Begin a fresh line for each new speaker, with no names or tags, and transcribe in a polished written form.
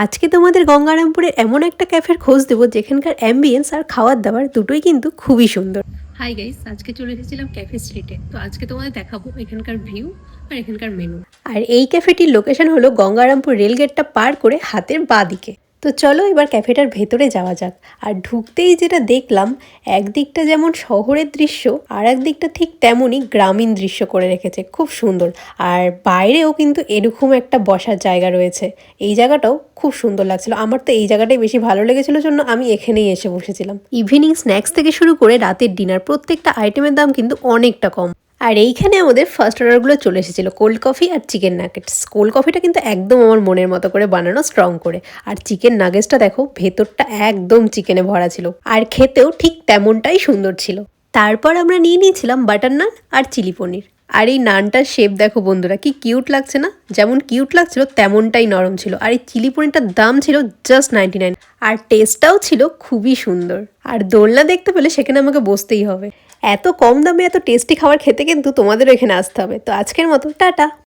আজকে তোমাদের গঙ্গারামপুরের এমন একটা ক্যাফের খোঁজ দেবো যেখানকার অ্যাম্বিয়েন্স আর খাওয়ার দাবার দুটোই কিন্তু খুবই সুন্দর। হাই গাইস, আজকে চলে এসেছিলাম ক্যাফে স্ট্রিটে। তো আজকে তোমাদের দেখাবো এখানকার ভিউ আর এখানকার মেনু। আর এই ক্যাফেটির লোকেশন হলো গঙ্গারামপুর রেলগেটটা পার করে হাতের বাঁ দিকে। তো চলো এবার ক্যাফেটার ভেতরে যাওয়া যাক। আর ঢুকতেই যেটা দেখলাম, একদিকটা যেমন শহরের দৃশ্য আর একদিকটা ঠিক তেমনই গ্রামীণ দৃশ্য করে রেখেছে, খুব সুন্দর। আর বাইরেও কিন্তু এরকম একটা বসার জায়গা রয়েছে। এই জায়গাটাও খুব সুন্দর লাগছিল। আমার তো এই জায়গাটাই বেশি ভালো লেগেছিল জন্য আমি এখানেই এসে বসেছিলাম। ইভিনিং স্ন্যাক্স থেকে শুরু করে রাতের ডিনার প্রত্যেকটা আইটেমের দাম কিন্তু অনেকটা কম। আর এইখানে আমাদের ফার্স্ট অর্ডারগুলো চলে এসেছিল কোল্ড কফি আর চিকেন নাগেটস। কোল্ড কফিটা কিন্তু একদম আমার মনের মতো করে বানানো, স্ট্রং করে। আর চিকেন নাগেটসটা দেখো, ভেতরটা একদম চিকেনে ভরা ছিল আর খেতেও ঠিক তেমনটাই সুন্দর ছিল। তারপর আমরা নিয়ে নিয়েছিলাম বাটার নান আর চিলি পনির। আর এই নানটার শেপ দেখো বন্ধুরা, কি কিউট লাগছে না? যেমন কিউট লাগছিল তেমনটাই নরম ছিল। আর এই চিলি পনিরটার দাম ছিল জাস্ট 99। আর টেস্টটাও ছিল খুবই সুন্দর। আর দোলনা দেখতে পেলে সেখানে আমাকে বসতেই হবে। এত কম দামে এত টেস্টি খাবার খেতে কিন্তু তোমাদেরও এখানে আসতে হবে। তো আজকের মতো টাটা।